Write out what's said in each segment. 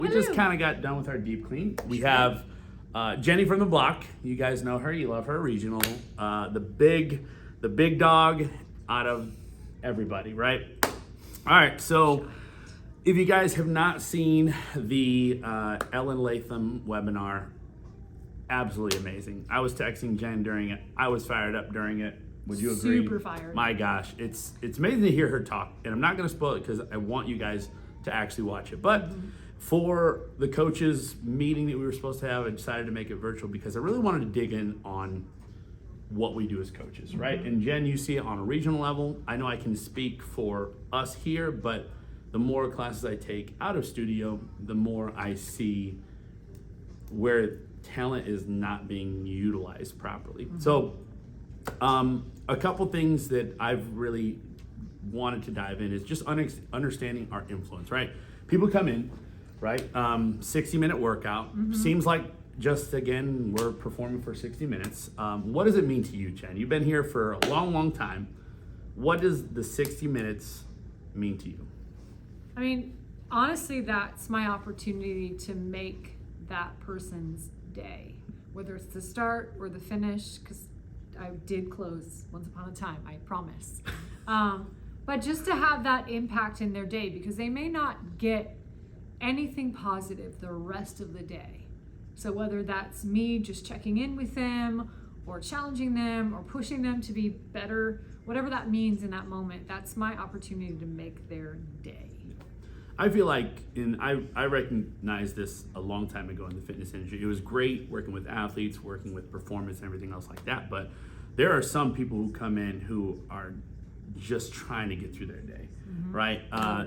We just kind of got done with our deep clean. We have Jenny from the block. You guys know her. You love her. Regional. The big dog out of everybody, right? All right. So if you guys have not seen the Ellen Latham webinar, absolutely amazing. I was texting Jen during it. I was fired up during it. Would you agree? Super fired. My gosh, it's amazing to hear her talk. And I'm not going to spoil it because I want you guys to actually watch it. But for the coaches meeting that we were supposed to have, I decided to make it virtual because I really wanted to dig in on what we do as coaches, right? And Jen, you see it on a regional level. I know I can speak for us here, but the more classes I take out of studio, the more I see where talent is not being utilized properly. So a couple things that I've really wanted to dive in is just understanding our influence, right? People come in, right? 60-minute workout. Seems like just, again, we're performing for 60 minutes. What does it mean to you, Jen? You've been here for a long, long time. What does the 60 minutes mean to you? I mean, honestly, that's my opportunity to make that person's day, whether it's the start or the finish, because I did close once upon a time, I promise. But just to have that impact in their day, because they may not get anything positive the rest of the day. So whether that's me just checking in with them or challenging them or pushing them to be better, whatever that means in that moment, that's my opportunity to make their day. I feel like, and I recognized this a long time ago in the fitness industry. It was great working with athletes, working with performance and everything else like that. But there are some people who come in who are just trying to get through their day, right?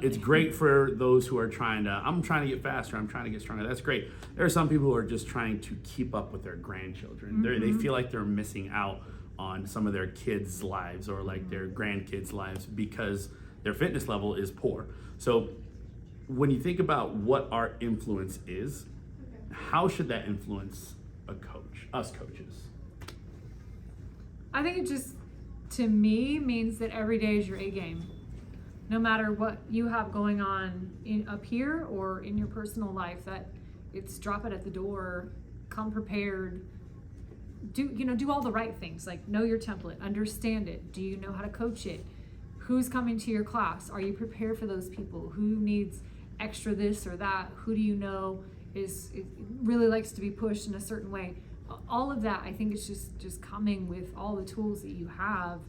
It's great for those who are I'm trying to get faster, I'm trying to get stronger. That's great. There are some people who are just trying to keep up with their grandchildren. They feel like they're missing out on some of their kids' lives or like their grandkids' lives because their fitness level is poor. So when you think about what our influence is, how should that influence a coach, us coaches? I think it just, to me, means that every day is your A game. No matter what you have going on up here or in your personal life, that it's drop it at the door, come prepared, do all the right things, like know your template, understand it. Do you know how to coach it? Who's coming to your class? Are you prepared for those people? Who needs extra this or that? Who do you know really likes to be pushed in a certain way? All of that, I think, is just coming with all the tools that you have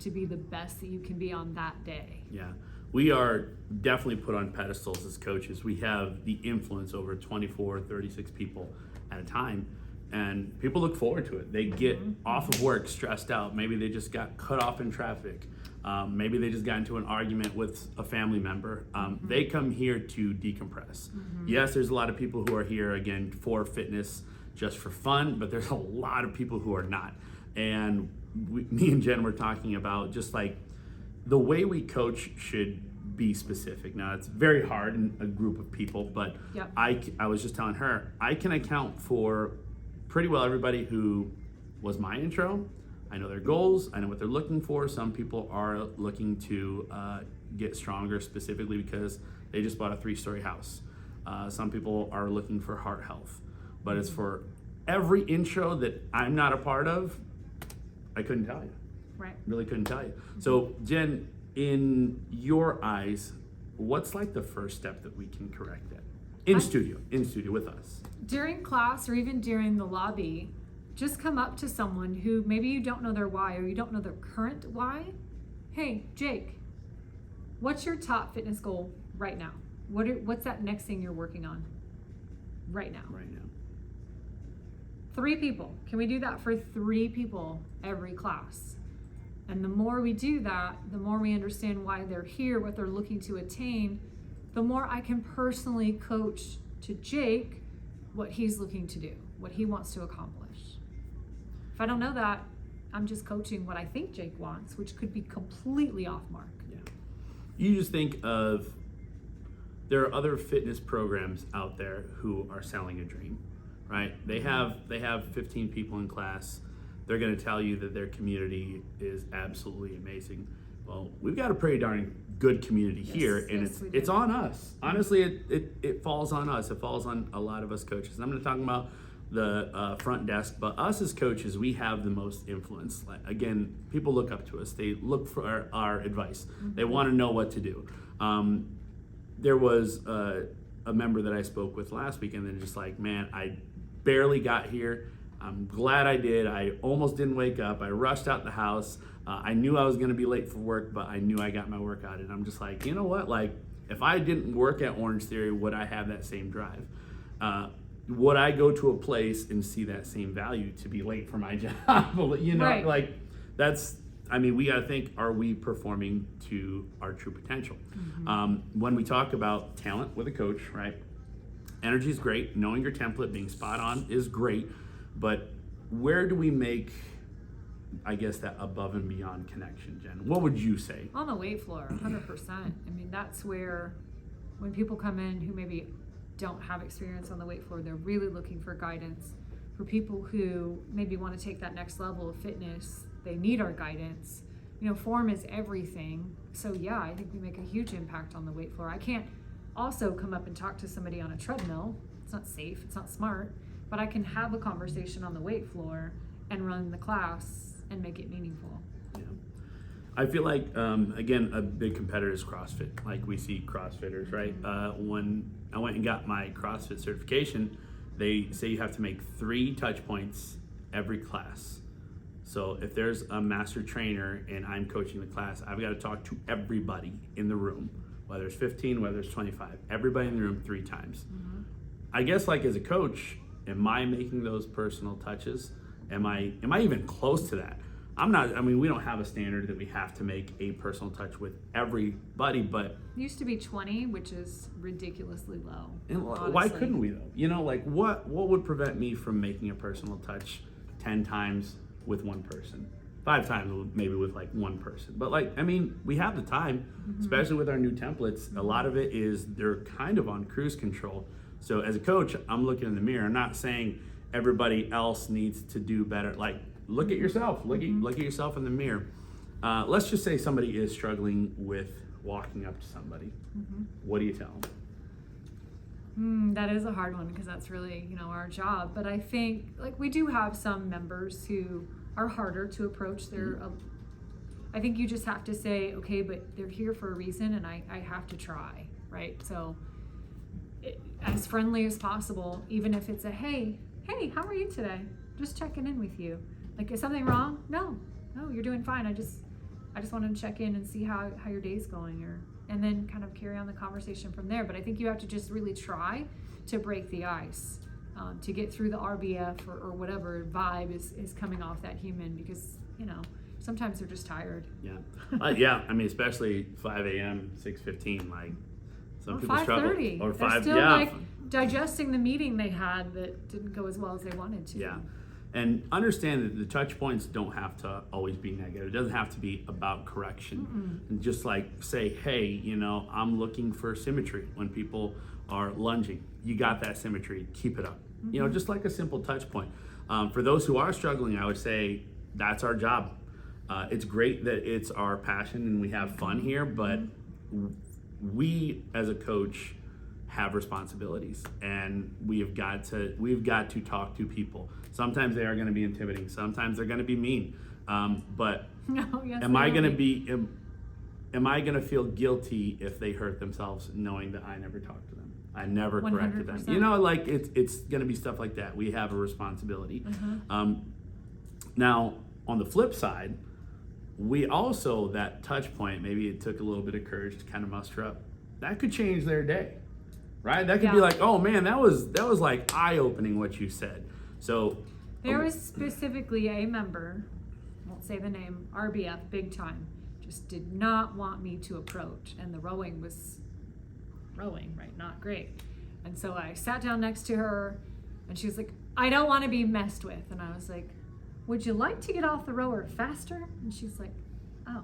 to be the best that you can be on that day. Yeah, we are definitely put on pedestals as coaches. We have the influence over 24, 36 people at a time, and people look forward to it. They get off of work stressed out. Maybe they just got cut off in traffic. Maybe they just got into an argument with a family member. They come here to decompress. Yes, there's a lot of people who are here, again, for fitness, just for fun, but there's a lot of people who are not. And me and Jen were talking about just like the way we coach should be specific. Now, it's very hard in a group of people, but Yep. I was just telling her, I can account for pretty well everybody who was my intro. I know their goals, I know what they're looking for. Some people are looking to get stronger specifically because they just bought a 3-story house. Some people are looking for heart health. But it's for every intro that I'm not a part of, I couldn't tell you. Right. Really couldn't tell you. So Jen, in your eyes, what's like the first step that we can correct that? In studio with us. During class or even during the lobby, just come up to someone who maybe you don't know their why or you don't know their current why. Hey, Jake, what's your top fitness goal right now? What's that next thing you're working on right now? Right now. 3 people. Can we do that for 3 people every class? And the more we do that, the more we understand why they're here, what they're looking to attain, the more I can personally coach to Jake what he's looking to do, what he wants to accomplish. If I don't know that, I'm just coaching what I think Jake wants, which could be completely off mark. Yeah. You just think of, there are other fitness programs out there who are selling a dream, right? They have 15 people in class. They're going to tell you that their community is absolutely amazing. Well, we've got a pretty darn good community here, and yes, we do. it's on us. Honestly, it falls on us. It falls on a lot of us coaches. And I'm going to talk about the front desk, but us as coaches, we have the most influence. Like, again, people look up to us. They look for our advice. They want to know what to do. There was a member that I spoke with last week, and they're just like, man, I barely got here. I'm glad I did. I almost didn't wake up. I rushed out the house. I knew I was going to be late for work, but I knew I got my workout. And I'm just like, you know what? Like, if I didn't work at Orange Theory, would I have that same drive? Would I go to a place and see that same value to be late for my job? You know, Right. like that's, I mean, we got to think, are we performing to our true potential? When we talk about talent with a coach, right? Energy is great. Knowing your template, being spot on is great. But where do we make, I guess, that above and beyond connection, Jen? What would you say? On the weight floor, 100%. I mean, that's where when people come in who maybe don't have experience on the weight floor, they're really looking for guidance. For people who maybe want to take that next level of fitness, they need our guidance. You know, form is everything. So yeah, I think we make a huge impact on the weight floor. I can't also come up and talk to somebody on a treadmill. It's not safe, it's not smart, but I can have a conversation on the weight floor and run the class and make it meaningful. Yeah. I feel like, again, a big competitor is CrossFit. Like, we see CrossFitters, right? When I went and got my CrossFit certification, they say you have to make 3 touch points every class. So if there's a master trainer and I'm coaching the class, I've got to talk to everybody in the room, whether it's 15, whether it's 25, everybody in the room 3 times. I guess, like, as a coach, am I making those personal touches? Am I even close to that? I'm not. I mean, we don't have a standard that we have to make a personal touch with everybody, but It used to be 20, which is ridiculously low. and why honestly. couldn't we though? You know, like what would prevent me from making a personal touch 10 times with one person, 5 times maybe with like one person? But like, I mean, we have the time, especially with our new templates. A lot of it is they're kind of on cruise control. So as a coach, I'm looking in the mirror. I'm not saying everybody else needs to do better. Like, look at yourself. Look at yourself in the mirror. Let's just say somebody is struggling with walking up to somebody. What do you tell them? That is a hard one because that's really, our job. But I think, like, we do have some members who are harder to approach. I think you just have to say, okay, but they're here for a reason, and I have to try, right? So, as friendly as possible, even if it's a hey, how are you today? Just checking in with you. Like, is something wrong? No, you're doing fine. I just wanted to check in and see how your day's going, and then kind of carry on the conversation from there. But I think you have to just really try to break the ice, to get through the RBF or whatever vibe is coming off that human, because, sometimes they're just tired. Yeah. Yeah. I mean, especially 5 a.m., 6:15, like some Or people struggle. 5:30. Or They're 5, still yeah. like digesting the meeting they had that didn't go as well as they wanted to. Yeah. And understand that the touch points don't have to always be negative. It doesn't have to be about correction. And just like say, hey, I'm looking for symmetry when people are lunging. You got that symmetry, keep it up. Just like a simple touch point. For those who are struggling, I would say that's our job. It's great that it's our passion and we have fun here, but we as a coach have responsibilities, and we've got to talk to people. Sometimes they are going to be intimidating. Sometimes they're going to be mean. But am I going to feel guilty if they hurt themselves, knowing that I never talked to them? I never corrected them. 100%. Like it's going to be stuff like that. We have a responsibility. Now, on the flip side, we also, that touch point, maybe it took a little bit of courage to kind of muster up. That could change their day, right? That could be like, oh man, that was like eye-opening what you said. So there was specifically a member, won't say the name, RBF, big time, just did not want me to approach, and the rowing was right, not great. And so I sat down next to her, and she was like, I don't want to be messed with. And I was like, would you like to get off the rower faster? And she's like, oh,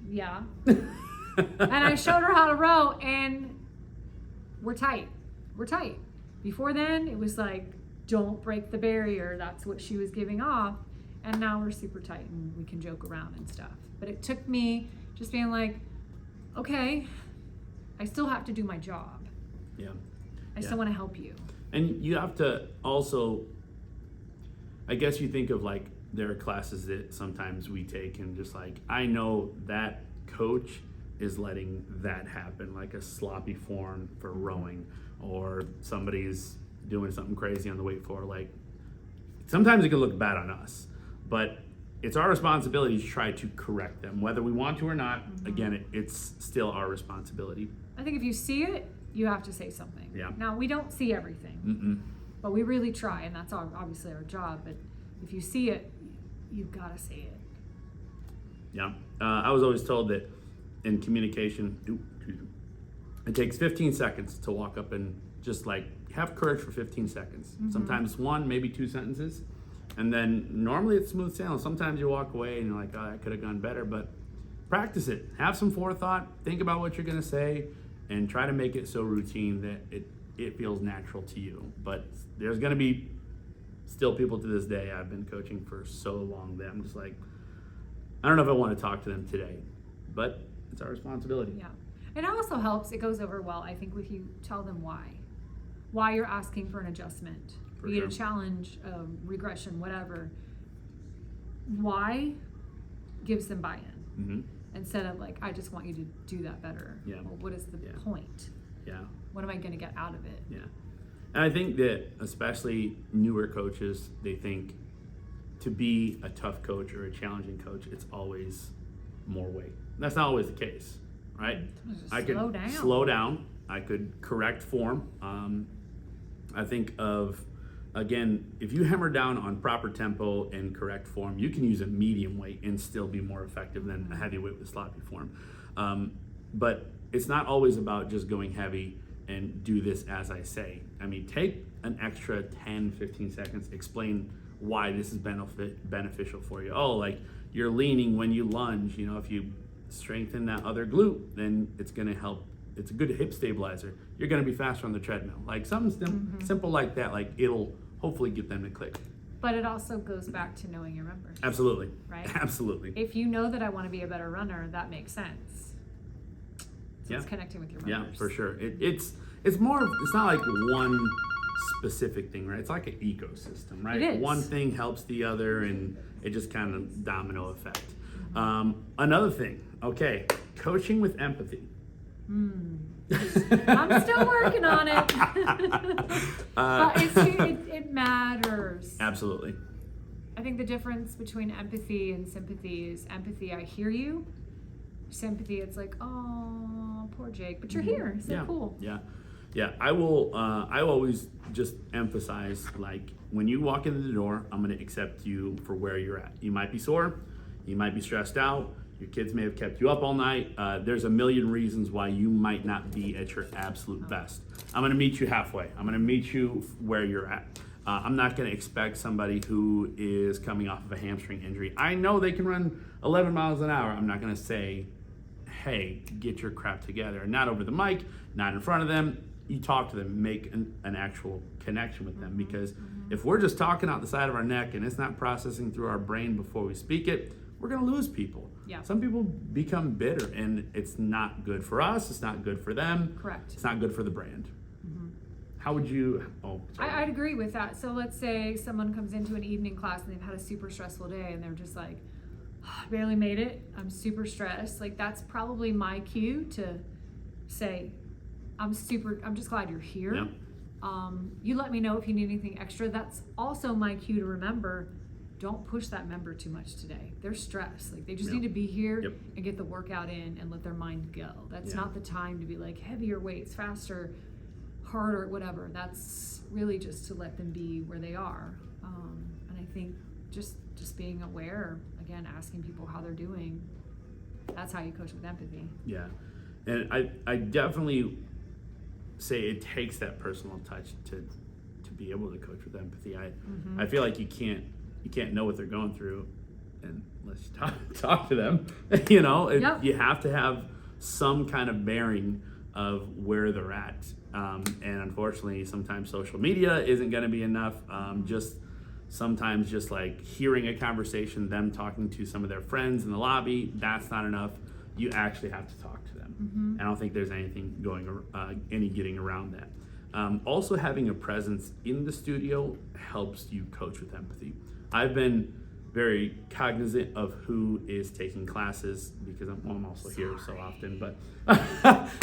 yeah. And I showed her how to row, and we're tight. Before then, it was like, don't break the barrier. That's what she was giving off. And now we're super tight and we can joke around and stuff. But it took me just being like, okay, I still have to do my job. Yeah. I still want to help you. And you have to also, I guess you think of like, there are classes that sometimes we take and just like, I know that coach is letting that happen, like a sloppy form for rowing, or somebody's doing something crazy on the weight floor. Like, sometimes it can look bad on us, but it's our responsibility to try to correct them, whether we want to or not. Again, it's still our responsibility. I think if you see it, you have to say something. Yeah. Now, we don't see everything, but we really try, and that's obviously our job. But if you see it, you've got to say it. Yeah. I was always told that in communication, it takes 15 seconds to walk up and just like have courage for 15 seconds. Sometimes one, maybe two sentences. And then normally it's smooth sailing. Sometimes you walk away and you're like, oh, that could have gone better. But practice it. Have some forethought. Think about what you're going to say and try to make it so routine that it feels natural to you. But there's going to be still people to this day. I've been coaching for so long that I'm just like, I don't know if I want to talk to them today, but it's our responsibility. Yeah. It also helps, it goes over well, I think, if you tell them why you're asking for an adjustment, be it a challenge, regression, whatever. Why gives them buy-in instead of like, I just want you to do that better. Yeah. Well, what is the point? Yeah. What am I going to get out of it? Yeah. And I think that especially newer coaches, they think to be a tough coach or a challenging coach, it's always more weight. That's not always the case, right? I could slow down. I could correct form. I think of, again, if you hammer down on proper tempo and correct form, you can use a medium weight and still be more effective than a heavy weight with sloppy form. But it's not always about just going heavy and do this as I say. I mean, take an extra 10, 15 seconds, explain why this is beneficial for you. Oh, like you're leaning when you lunge, you know, if you strengthen that other glute, then it's gonna help. It's a good hip stabilizer. You're gonna be faster on the treadmill. Like something simple like that, like it'll hopefully get them to click. But it also goes back to knowing your members. Absolutely. Right? Absolutely. If you know that I want to be a better runner, that makes sense. So it's connecting with your members. Yeah, for sure. It's more of, it's not like one specific thing, right? It's like an ecosystem, right? It is. One thing helps the other and it just kind of domino effect. Another thing, okay, coaching with empathy. I'm still working on it. But it matters. Absolutely. I think the difference between empathy and sympathy is empathy, I hear you. Sympathy, it's like, oh, poor Jake, but you're here, so cool. Yeah, I will always just emphasize, like, when you walk into the door, I'm going to accept you for where you're at. You might be sore, you might be stressed out, your kids may have kept you up all night. There's a million reasons why you might not be at your absolute best. I'm going to meet you halfway. I'm going to meet you where you're at. I'm not going to expect somebody who is coming off of a hamstring injury. I know they can run 11 miles an hour. I'm not going to say, hey, get your crap together. Not over the mic, not in front of them. You talk to them, make an actual connection with them. Because if we're just talking out the side of our neck and it's not processing through our brain before we speak it, we're going to lose people. Yeah. Some people become bitter and it's not good for us. It's not good for them. Correct. It's not good for the brand. How would you, I'd agree with that. So let's say someone comes into an evening class and they've had a super stressful day and they're just like, I barely made it. I'm super stressed. Like that's probably my cue to say, I'm just glad you're here. Yeah. You let me know if you need anything extra. That's also my cue to remember, don't push that member too much today. They're stressed. Like they just need to be here and get the workout in and let their mind go. That's not the time to be like heavier weights, faster, harder, whatever. That's really just to let them be where they are. And I think just being aware, again, asking people how they're doing, that's how you coach with empathy. Yeah. And I definitely say it takes that personal touch to be able to coach with empathy. I feel like you can't know what they're going through unless you talk to them. You know, you have to have some kind of bearing of where they're at. And unfortunately, sometimes social media isn't going to be enough. Just Sometimes just like hearing a conversation, them talking to some of their friends in the lobby, that's not enough. You actually have to talk to them. I don't think there's anything any getting around that. Also, having a presence in the studio helps you coach with empathy. I've been very cognizant of who is taking classes because I'm also here so often,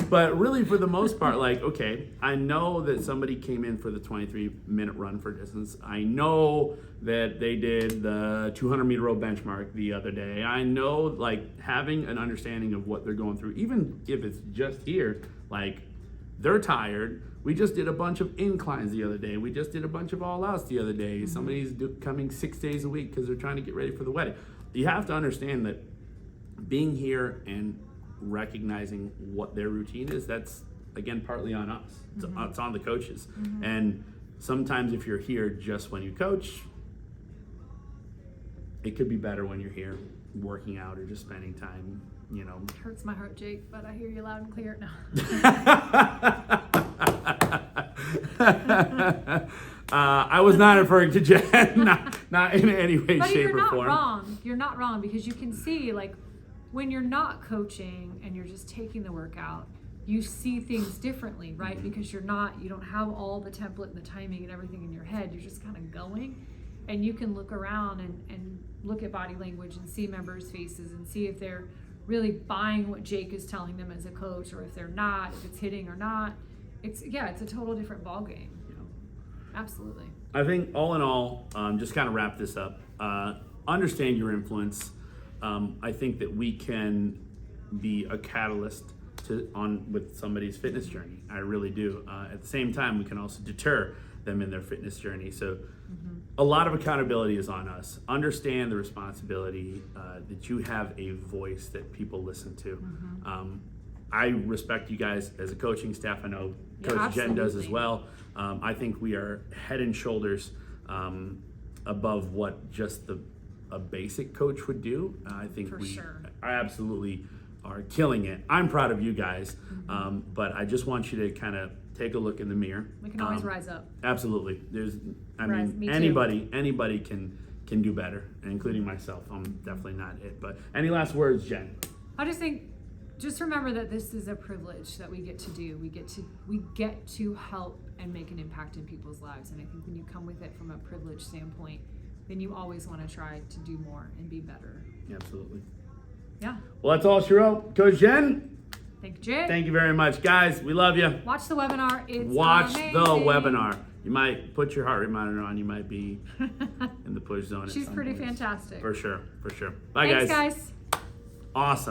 but really for the most part, like, okay, I know that somebody came in for the 23-minute run for distance. I know that they did the 200-meter row benchmark the other day. I know, like, having an understanding of what they're going through, even if it's just here, like, they're tired. We just did a bunch of inclines the other day. We just did a bunch of all outs the other day. Somebody's coming 6 days a week because they're trying to get ready for the wedding. You have to understand that being here and recognizing what their routine is, that's, again, partly on us. It's on the coaches. And sometimes if you're here just when you coach, it could be better when you're here working out or just spending time, you know. It hurts my heart, Jake, but I hear you loud and clear now. I was not referring to Jen, not in any way, But shape, you're or not form. wrong. You're not wrong, because you can see, like, when you're not coaching and you're just taking the workout, you see things differently, right? Because you don't have all the template and the timing and everything in your head. You're just kind of going, and you can look around and look at body language and see members' faces and see if they're really buying what Jake is telling them as a coach, or if they're not, if it's hitting or not. It's a total different ball game. Absolutely. I think all in all, just kind of wrap this up. Understand your influence. I think that we can be a catalyst with somebody's fitness journey. I really do. At the same time, we can also deter them in their fitness journey. So a lot of accountability is on us. Understand the responsibility that you have a voice that people listen to. I respect you guys as a coaching staff. I know Coach Jen does as well. I think we are head and shoulders above what just a basic coach would do. I think I absolutely are killing it. I'm proud of you guys, but I just want you to kind of take a look in the mirror. We can always rise up. Absolutely. Me anybody can do better, including myself. I'm definitely not it. But any last words, Jen? I just think, just remember that this is a privilege that we get to do. We get to help and make an impact in people's lives. And I think when you come with it from a privilege standpoint, then you always want to try to do more and be better. Absolutely. Yeah. Well, that's all she wrote. Coach Jen, thank you, Jay. Thank you very much. Guys, we love you. Watch the webinar. It's Watch amazing. the webinar. You might put your heart rate monitor on. You might be in the push zone. She's pretty fantastic. For sure. Bye, Thanks, guys. Awesome.